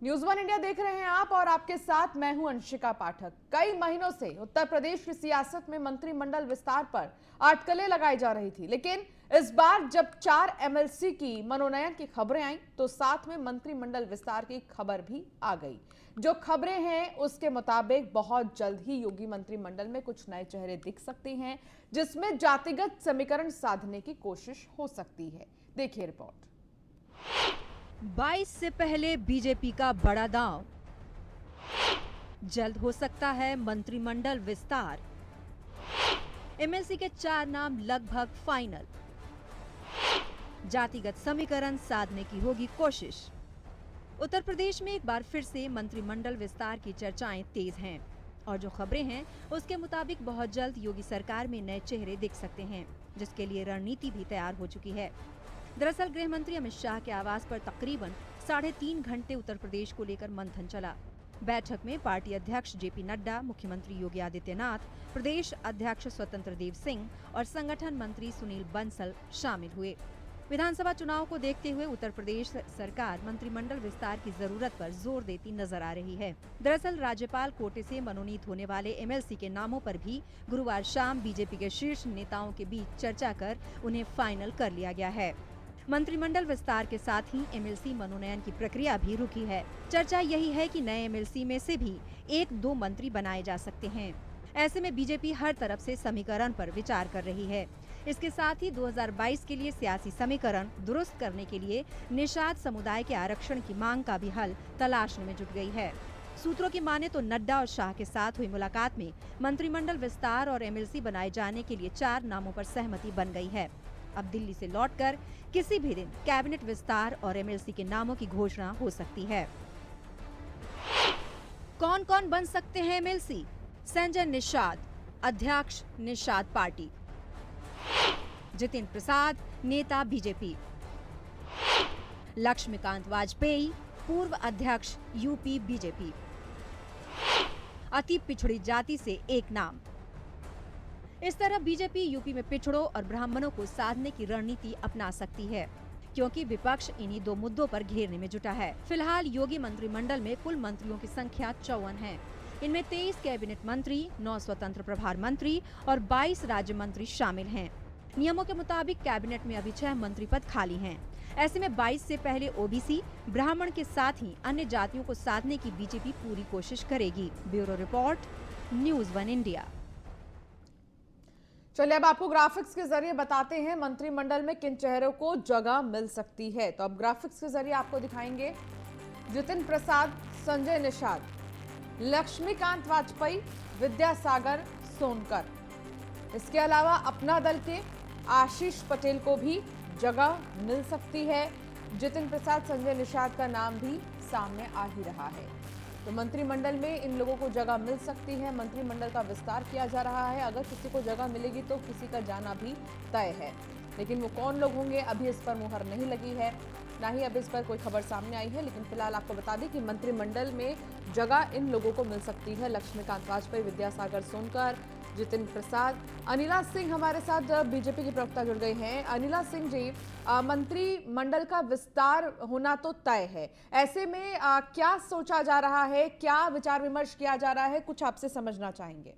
News one India देख रहे हैं आप और आपके साथ मैं हूं अंशिका पाठक। कई महीनों से उत्तर प्रदेश की सियासत में मंत्रिमंडल विस्तार पर अटकलें लगाई जा रही थी, लेकिन इस बार जब 4 एमएलसी की मनोनयन की खबरें आई तो साथ में मंत्रिमंडल विस्तार की खबर भी आ गई। जो खबरें हैं उसके मुताबिक बहुत जल्द ही योगी मंत्रिमंडल में कुछ नए चेहरे दिख सकते हैं, जिसमें जातिगत समीकरण साधने की कोशिश हो सकती है। देखिए रिपोर्ट। 22 से पहले बीजेपी का बड़ा दांव, जल्द हो सकता है मंत्रिमंडल विस्तार। एमएलसी के 4 नाम लगभग फाइनल, जातिगत समीकरण साधने की होगी कोशिश। उत्तर प्रदेश में एक बार फिर से मंत्रिमंडल विस्तार की चर्चाएं तेज हैं और जो खबरें हैं उसके मुताबिक बहुत जल्द योगी सरकार में नए चेहरे दिख सकते हैं, जिसके लिए रणनीति भी तैयार हो चुकी है। दरअसल गृह मंत्री अमित शाह के आवास पर तकरीबन 3.5 घंटे उत्तर प्रदेश को लेकर मंथन चला। बैठक में पार्टी अध्यक्ष जेपी नड्डा, मुख्यमंत्री योगी आदित्यनाथ, प्रदेश अध्यक्ष स्वतंत्र देव सिंह और संगठन मंत्री सुनील बंसल शामिल हुए। विधानसभा चुनाव को देखते हुए उत्तर प्रदेश सरकार मंत्रिमंडल विस्तार की जरूरत पर जोर देती नजर आ रही है। दरअसल राज्यपाल कोटे से मनोनीत होने वाले एमएलसी के नामों पर भी गुरुवार शाम बीजेपी के शीर्ष नेताओं के बीच चर्चा कर उन्हें फाइनल कर लिया गया है। मंत्रिमंडल विस्तार के साथ ही एमएलसी मनोनयन की प्रक्रिया भी रुकी है। चर्चा यही है कि नए एमएलसी में से भी 1-2 मंत्री बनाए जा सकते हैं। ऐसे में बीजेपी हर तरफ से समीकरण पर विचार कर रही है। इसके साथ ही 2022 के लिए सियासी समीकरण दुरुस्त करने के लिए निषाद समुदाय के आरक्षण की मांग का भी हल तलाशने में जुट गई है। सूत्रों की माने तो नड्डा और शाह के साथ हुई मुलाकात में मंत्रिमंडल विस्तार और एमएलसी बनाए जाने के लिए 4 नामों पर सहमति बन गई है। अब दिल्ली से लौटकर किसी भी दिन कैबिनेट विस्तार और एमएलसी के नामों की घोषणा हो सकती है। कौन कौन बन सकते हैं एमएलसी? संजय निषाद, अध्यक्ष निषाद पार्टी। जितिन प्रसाद, नेता बीजेपी। लक्ष्मीकांत वाजपेयी, पूर्व अध्यक्ष यूपी बीजेपी। अति पिछड़ी जाति से एक नाम। इस तरह बीजेपी यूपी में पिछड़ों और ब्राह्मणों को साधने की रणनीति अपना सकती है, क्योंकि विपक्ष इन्हीं 2 मुद्दों पर घेरने में जुटा है। फिलहाल योगी मंत्रिमंडल में कुल मंत्रियों की संख्या 54 है। इनमें 23 कैबिनेट मंत्री, 9 स्वतंत्र प्रभार मंत्री और 22 राज्य मंत्री शामिल हैं। नियमों के मुताबिक कैबिनेट में अभी 6 मंत्री पद खाली हैं। ऐसे में 22 से पहले ओबीसी, ब्राह्मण के साथ ही अन्य जातियों को साधने की बीजेपी पूरी कोशिश करेगी। Bureau report, news one India. चलिए अब आपको ग्राफिक्स के जरिए बताते हैं मंत्रिमंडल में किन चेहरों को जगह मिल सकती है। तो अब ग्राफिक्स के जरिए आपको दिखाएंगे जितिन प्रसाद, संजय निषाद, लक्ष्मीकांत वाजपेयी, विद्यासागर सोनकर। इसके अलावा अपना दल के आशीष पटेल को भी जगह मिल सकती है। जितिन प्रसाद, संजय निषाद का नाम भी सामने आ ही रहा है। तो मंत्रिमंडल में इन लोगों को जगह मिल सकती है। मंत्रिमंडल का विस्तार किया जा रहा है। अगर किसी को जगह मिलेगी तो किसी का जाना भी तय है, लेकिन वो कौन लोग होंगे अभी इस पर मुहर नहीं लगी है, ना ही अभी इस पर कोई खबर सामने आई है। लेकिन फिलहाल आपको बता दें कि मंत्रिमंडल में जगह इन लोगों को मिल सकती है। लक्ष्मीकांत वाजपेयी, विद्यासागर सोनकर, जितिन प्रसाद। अनिला सिंह हमारे साथ बीजेपी की प्रवक्ता जुड़ गई हैं। अनिला सिंह जी, मंत्रिमंडल का विस्तार होना तो तय है, ऐसे में क्या सोचा जा रहा है, क्या विचार विमर्श किया जा रहा है, कुछ आपसे समझना चाहेंगे।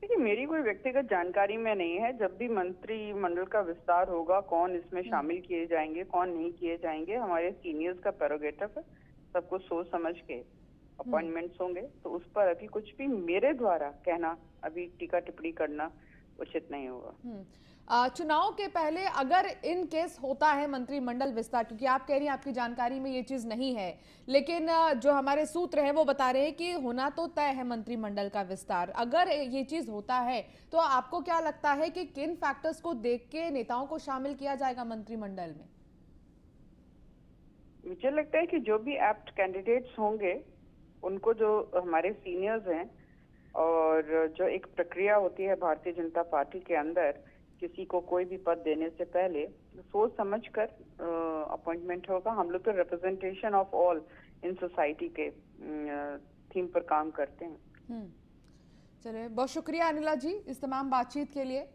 देखिए, मेरी कोई व्यक्तिगत जानकारी में नहीं है। जब भी मंत्रिमंडल का विस्तार होगा, कौन इसमें शामिल किए जाएंगे, कौन नहीं किए जाएंगे, हमारे सीनियर्स का प्रेरोगेटिव है। सब कुछ सोच समझ के अपॉइंटमेंट्स होंगे, तो उस पर अभी कुछ भी मेरे द्वारा कहना, अभी टीका टिप्पणी करना उचित नहीं होगा। चुनाव के पहले अगर इन केस होता है मंत्रिमंडल विस्तार, क्योंकि आप कह रही हैं आपकी जानकारी में ये चीज नहीं है, लेकिन जो हमारे सूत्र हैं वो बता रहे हैं कि होना तो तय है मंत्रिमंडल का विस्तार। अगर ये चीज होता है तो आपको क्या लगता है कि किन फैक्टर्स को देख के नेताओं को शामिल किया जाएगा मंत्रिमंडल में? मुझे लगता है कि जो भी एप्ट कैंडिडेट्स होंगे उनको, जो हमारे सीनियर्स हैं, और जो एक प्रक्रिया होती है भारतीय जनता पार्टी के अंदर, किसी को कोई भी पद देने से पहले सोच समझकर अपॉइंटमेंट होगा। हम लोग तो representation of all in society के थीम पर काम करते हैं। चलिए, बहुत शुक्रिया अनिला जी इस तमाम बातचीत के लिए।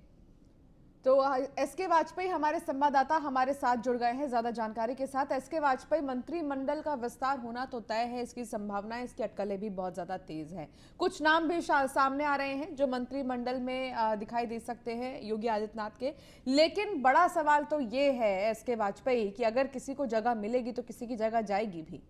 तो एसके वाजपेयी हमारे संवाददाता हमारे साथ जुड़ गए हैं ज्यादा जानकारी के साथ। एसके वाजपेयी, मंत्रिमंडल का विस्तार होना तो तय है, इसकी संभावनाएं, इसकी अटकलें भी बहुत ज्यादा तेज हैं। कुछ नाम भी सामने आ रहे हैं जो मंत्रिमंडल में दिखाई दे सकते हैं योगी आदित्यनाथ के, लेकिन बड़ा सवाल तो ये है एसके वाजपेयी कि अगर किसी को जगह मिलेगी तो किसी की जगह जाएगी भी।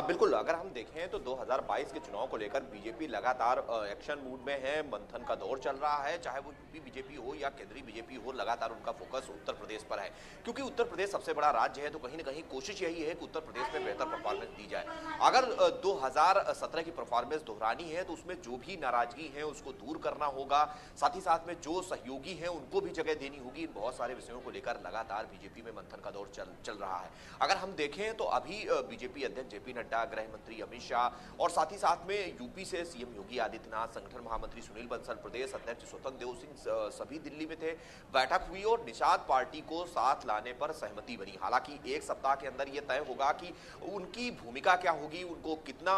बिल्कुल, अगर हम देखें तो 2022 के चुनाव को लेकर बीजेपी लगातार एक्शन मूड में है, मंथन का दौर चल रहा है। चाहे वो यूपी बीजेपी हो या केंद्रीय बीजेपी हो, लगातार उनका फोकस उत्तर प्रदेश पर है, क्योंकि उत्तर प्रदेश सबसे बड़ा राज्य है। तो कहीं ना कहीं कोशिश यही है कि उत्तर प्रदेश में बेहतर परफॉर्मेंस दी जाए। अगर 2017 की परफॉर्मेंस दोहरानी है तो उसमें जो भी नाराजगी है उसको दूर करना होगा, साथ ही साथ में जो सहयोगी हैं उनको भी जगह देनी होगी। इन बहुत सारे विषयों को लेकर लगातार बीजेपी में मंथन का दौर चल रहा है। अगर हम देखें तो अभी बीजेपी अध्यक्ष जेपी नड्डा, गृह मंत्री अमित शाह और साथ ही साथ में यूपी से सीएम योगी आदित्यनाथ, संगठन महामंत्री सुनील बंसल, प्रदेश अध्यक्ष स्वतंत्र देव सिंह सभी दिल्ली में थे। बैठक हुई और निषाद पार्टी को साथ लाने पर सहमति बनी। हालांकि एक सप्ताह के अंदर यह तय होगा कि उनकी भूमिका क्या होगी, उनको कितना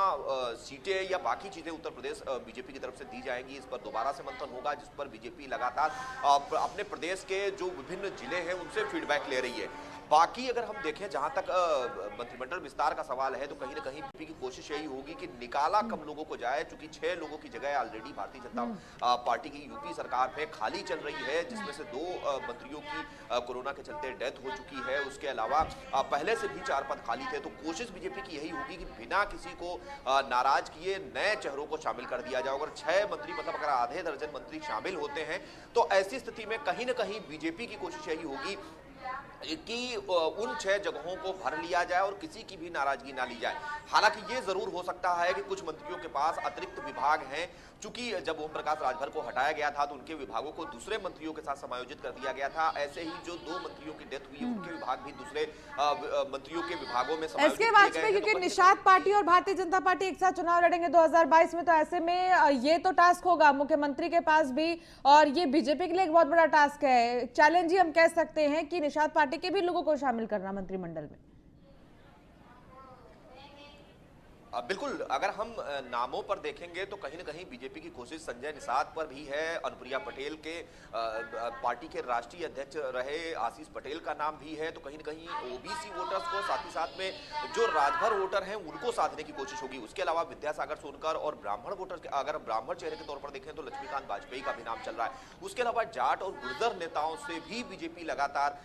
सीटें या बाकी चीजें उत्तर प्रदेश बीजेपी की तरफ से दी जाएंगी। इस पर दोबारा से मंथन होगा, जिस पर बीजेपी लगातार अपने प्रदेश के जो विभिन्न जिले हैं उनसे फीडबैक ले रही है। बाकी अगर हम देखें, जहां तक मंत्रिमंडल विस्तार का सवाल है तो कहीं ना कहीं बीजेपी की कोशिश यही होगी कि निकाला कम लोगों को जाए, क्योंकि 6 लोगों की जगह ऑलरेडी भारतीय जनता पार्टी की यूपी सरकार में खाली चल रही है, जिसमें से 2 मंत्रियों की कोरोना के चलते डेथ हो चुकी है। उसके अलावा पहले से भी 4 पद खाली थे। तो कोशिश बीजेपी की यही होगी कि बिना किसी को नाराज किए नए चेहरों को शामिल कर दिया जाए। अगर 6 मंत्री, मतलब अगर आधे दर्जन मंत्री शामिल होते हैं तो ऐसी स्थिति में कहीं ना कहीं बीजेपी की कोशिश यही होगी कि उन 6 जगहों को भर लिया जाए और किसी की भी नाराजगी ना ली जाए। हालांकि ये जरूर हो सकता है कि कुछ मंत्रियों के पास अतिरिक्त विभाग हैं, चूंकि जब ओम प्रकाश राजभर को हटाया गया था तो उनके विभागों को दूसरे मंत्रियों के साथ समायोजित कर दिया गया था। ऐसे ही जो 2 मंत्रियों की डेथ हुई उनके विभाग भी दूसरे मंत्रियों के विभागों में समायोजित एसके वाजपेयी, क्योंकि निषाद पार्टी और भारतीय जनता पार्टी एक साथ चुनाव लड़ेंगे 2022 में, तो ऐसे में ये तो टास्क होगा मुख्यमंत्री के पास भी, और ये बीजेपी के लिए एक बहुत बड़ा टास्क है, चैलेंज ही हम कह सकते हैं कि निषाद पार्टी के भी लोगों को शामिल करना मंत्रिमंडल में। बिल्कुल, अगर हम नामों पर देखेंगे तो कहीं ना कहीं बीजेपी की कोशिश संजय निषाद पर भी है। अनुप्रिया पटेल के पार्टी के राष्ट्रीय अध्यक्ष रहे आशीष पटेल का नाम भी है। तो कहीं ना कहीं ओबीसी वोटर्स को, साथ ही साथ में जो राजभर वोटर हैं उनको साधने की कोशिश होगी। उसके अलावा विद्यासागर सोनकर और ब्राह्मण वोटर, अगर ब्राह्मण चेहरे के तौर पर देखें तो लक्ष्मीकांत वाजपेयी का भी नाम चल रहा है। उसके अलावा जाट और गुर्जर नेताओं से भी बीजेपी लगातार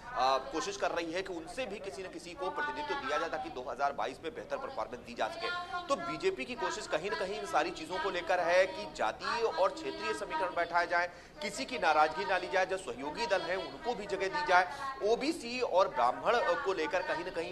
कोशिश कर रही है कि उनसे भी किसी न किसी को प्रतिनिधित्व दिया जाए ताकि 2022 में बेहतर परफॉर्मेंस दी जा सके। तो बीजेपी की कोशिश कहीं ना कहीं इन सारी चीजों को लेकर है कि जातीय और क्षेत्रीय समीकरण बैठाए जाए, किसी की नाराजगी ना ली जाए, जो सहयोगी दल हैं उनको भी जगह दी जाए, ओबीसी और ब्राह्मण को लेकर कहीं ना कहीं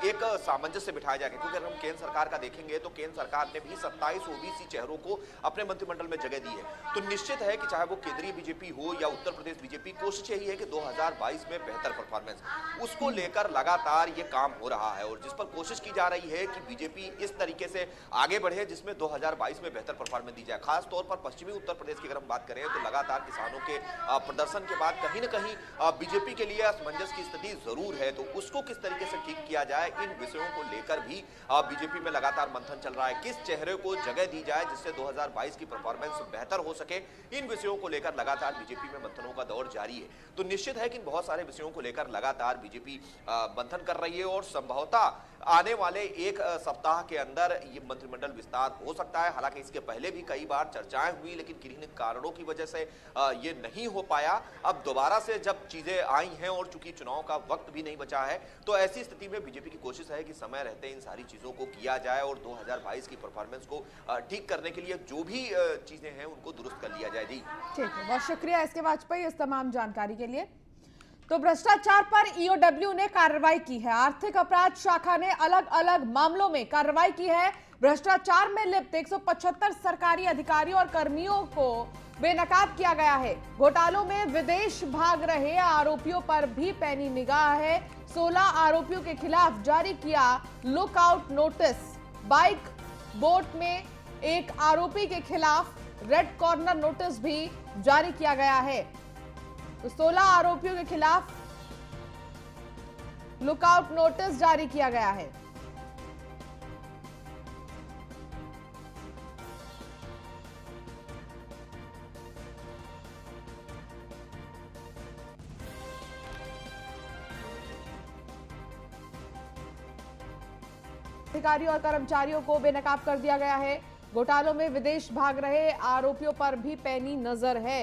एक सामंजस्य बिठाया जाएगा। क्योंकि अगर हम केंद्र सरकार का देखेंगे तो केंद्र सरकार ने भी 27 ओबीसी चेहरों को अपने मंत्रिमंडल में जगह दी है। तो निश्चित है कि चाहे वो केंद्रीय बीजेपी हो या उत्तर प्रदेश बीजेपी, कोशिश यही है कि 2022 में बेहतर परफॉर्मेंस, उसको लेकर लगातार ये काम हो रहा है और जिस पर कोशिश की जा रही है कि बीजेपी इस तरीके से आगे बढ़े जिसमें 2022 में बेहतर परफॉर्मेंस दी जाए। खास तौर पर पश्चिमी उत्तर प्रदेश की अगर हम बात करें तो लगातार किसानों के प्रदर्शन के बाद कहीं ना कहीं बीजेपी के लिए असमंजस की स्थिति जरूर है। तो उसको किस तरीके से ठीक किया जाए, इन विषयों को लेकर भी बीजेपी में लगातार मंथन चल रहा है। किस चेहरे को जगह दी जाए जिससे 2022 की परफॉर्मेंस बेहतर हो सके, इन विषयों को लेकर लगातार बीजेपी में मंथनों का दौर जारी है। तो निश्चित है कि इन बहुत सारे विषयों को लेकर लगातार बीजेपी मंथन कर रही है और संभवतः आने वाले एक सप्ताह के अंदर ये मंत्रिमंडल विस्तार हो सकता है। हालांकि इसके पहले भी कई बार चर्चाएं हुई, लेकिन किन्हीं कारणों की वजह से ये नहीं हो पाया। अब दोबारा से जब चीजें आई हैं और चूंकि चुनाव का वक्त भी नहीं बचा है, तो ऐसी स्थिति में बीजेपी की कोशिश है कि समय रहते इन सारी चीजों को किया जाए और 2022 की परफॉर्मेंस को ठीक करने के लिए जो भी चीजें हैं उनको दुरुस्त कर लिया जाए। जी ठीक है, बहुत शुक्रिया एसके वाजपेयी इस तमाम जानकारी के लिए। तो भ्रष्टाचार पर ईओडब्ल्यू ने कार्रवाई की है। आर्थिक अपराध शाखा ने अलग अलग मामलों में कार्रवाई की है। भ्रष्टाचार में लिप्त 175 सरकारी अधिकारियों और कर्मियों को बेनकाब किया गया है। घोटालों में विदेश भाग रहे आरोपियों पर भी पैनी निगाह है। 16 आरोपियों के खिलाफ जारी किया लुकआउट नोटिस। बाइक बोट में एक आरोपी के खिलाफ रेड कॉर्नर नोटिस भी जारी किया गया है। तो 16 आरोपियों के खिलाफ लुकआउट नोटिस जारी किया गया है। अधिकारियों और कर्मचारियों को बेनकाब कर दिया गया है। घोटालों में विदेश भाग रहे आरोपियों पर भी पैनी नजर है।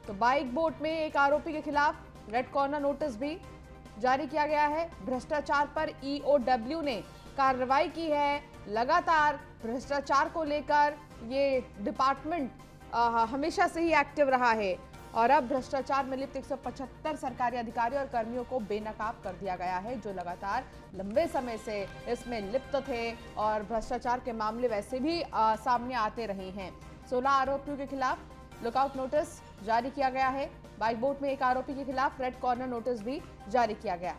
तो बाइक बोट में एक आरोपी के खिलाफ रेड कॉर्नर नोटिस भी जारी किया गया है। भ्रष्टाचार पर ईओडब्ल्यू ने कार्रवाई की है। लगातार भ्रष्टाचार को लेकर ये डिपार्टमेंट हमेशा से ही एक्टिव रहा है और अब भ्रष्टाचार में लिप्त 175 सरकारी अधिकारियों और कर्मियों को बेनकाब कर दिया गया है, जो लगातार लंबे समय से इसमें लिप्त थे और भ्रष्टाचार के मामले वैसे भी सामने आते रहे हैं। 16 आरोपियों के खिलाफ लुकआउट नोटिस जारी किया गया है। बाइक बोट में एक आरोपी के खिलाफ रेड कॉर्नर नोटिस भी जारी किया गया।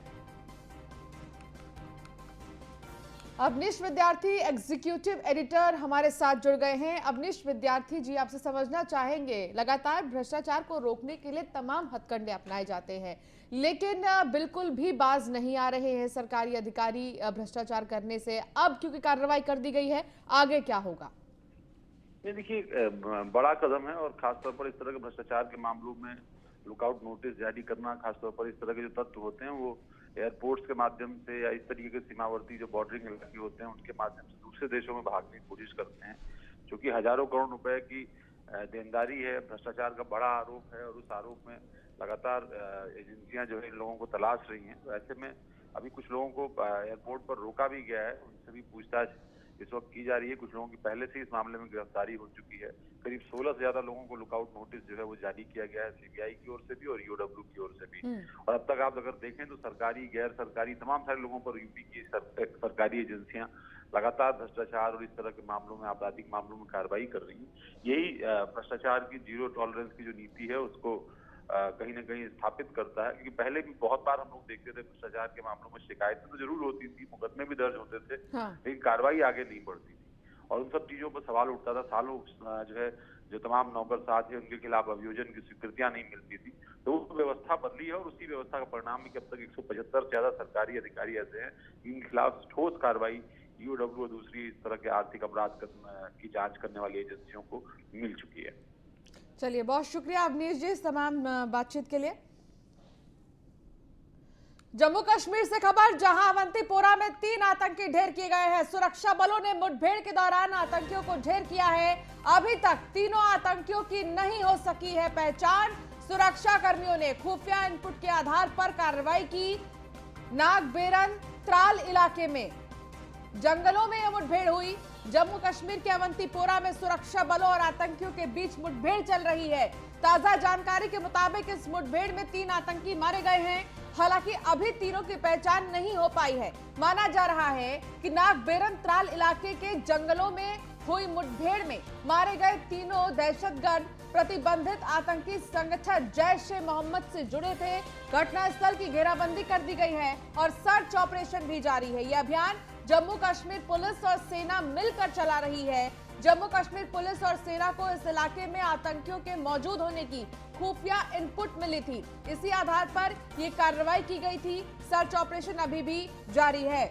अवनीश विद्यार्थी एग्जीक्यूटिव एडिटर हमारे साथ जुड़ गए हैं। अवनीश विद्यार्थी जी, आपसे समझना चाहेंगे, लगातार भ्रष्टाचार को रोकने के लिए तमाम हथकंडे अपनाए जाते हैं, लेकिन बिल्कुल भी बाज नहीं आ रहे हैं सरकारी अधिकारी भ्रष्टाचार करने से। अब क्योंकि कार्रवाई कर दी गई है, आगे क्या होगा? ये देखिए, बड़ा कदम है और खासतौर पर इस तरह के भ्रष्टाचार के मामलों में लुकआउट नोटिस जारी करना, खासतौर पर इस तरह के जो तत्व होते हैं वो एयरपोर्ट्स के माध्यम से या इस तरीके के सीमावर्ती जो बॉर्डरिंग इलाके होते हैं उनके माध्यम से दूसरे देशों में भागने की कोशिश करते हैं, क्योंकि हजारों करोड़ रुपए की देनदारी है, भ्रष्टाचार का बड़ा आरोप है और उस आरोप में लगातार एजेंसियां जो है इन लोगों को तलाश रही हैं। तो ऐसे में अभी कुछ लोगों को एयरपोर्ट पर रोका भी गया है, उनसे भी पूछताछ इस वक्त की जा रही है। कुछ लोगों की पहले से इस मामले में गिरफ्तारी हो चुकी है। करीब 16 से ज्यादा लोगों को लुकआउट नोटिस जो है वो जारी किया गया है, सीबीआई की ओर से भी और ईओडब्ल्यू की ओर से भी। और अब तक आप अगर देखें तो सरकारी, गैर सरकारी तमाम सारे लोगों पर यूपी की सरकारी एजेंसियां लगातार भ्रष्टाचार और इस तरह के मामलों में, आपराधिक मामलों में कार्रवाई कर रही हैं। यही भ्रष्टाचार की जीरो टॉलरेंस की जो नीति है उसको कहीं ना कहीं स्थापित करता है, क्योंकि पहले भी बहुत बार हम लोग देखते थे भ्रष्टाचार के मामलों में शिकायतें तो जरूर होती थी, मुकदमे भी दर्ज होते थे, लेकिन कार्रवाई आगे नहीं बढ़ती थी और उन सब चीजों पर सवाल उठता था। सालों जो है जो तमाम नौकरसाथ है उनके खिलाफ अभियोजन की स्वीकृतियां नहीं मिलती थी। तो वो व्यवस्था बदली है और उसी व्यवस्था का परिणाम है कि अब तक 175 से ज्यादा सरकारी अधिकारी ऐसे हैं जिनके खिलाफ ठोस कार्रवाई ईओडब्ल्यू और दूसरी इस तरह के आर्थिक अपराध की जांच करने वाली एजेंसियों को मिल चुकी है। चलिए, बहुत शुक्रिया अवनीश जी इस तमाम बातचीत के लिए। जम्मू कश्मीर से खबर, जहां अवंतीपोरा में 3 आतंकी ढेर किए गए हैं। सुरक्षा बलों ने मुठभेड़ के दौरान आतंकियों को ढेर किया है। अभी तक तीनों आतंकियों की नहीं हो सकी है पहचान। सुरक्षा कर्मियों ने खुफिया इनपुट के आधार पर कार्रवाई की। नागबेरन त्राल इलाके में जंगलों में यह मुठभेड़ हुई। जम्मू कश्मीर के अवंतीपोरा में सुरक्षा बलों और आतंकियों के बीच मुठभेड़ चल रही है। ताजा जानकारी के मुताबिक इस मुठभेड़ में 3 आतंकी मारे गए हैं। हालांकि अभी तीनों की पहचान नहीं हो पाई है। माना जा रहा है कि नागबेरन त्राल इलाके के जंगलों में हुई मुठभेड़ में मारे गए तीनों दहशतगर्द प्रतिबंधित आतंकी संगठन जैश ए मोहम्मद से जुड़े थे। घटनास्थल की घेराबंदी कर दी गई है और सर्च ऑपरेशन भी जारी है। यह अभियान जम्मू कश्मीर पुलिस और सेना मिलकर चला रही है। जम्मू कश्मीर पुलिस और सेना को इस इलाके में आतंकियों के मौजूद होने की खुफिया इनपुट मिली थी। इसी आधार पर यह कार्रवाई की गई थी। सर्च ऑपरेशन अभी भी जारी है।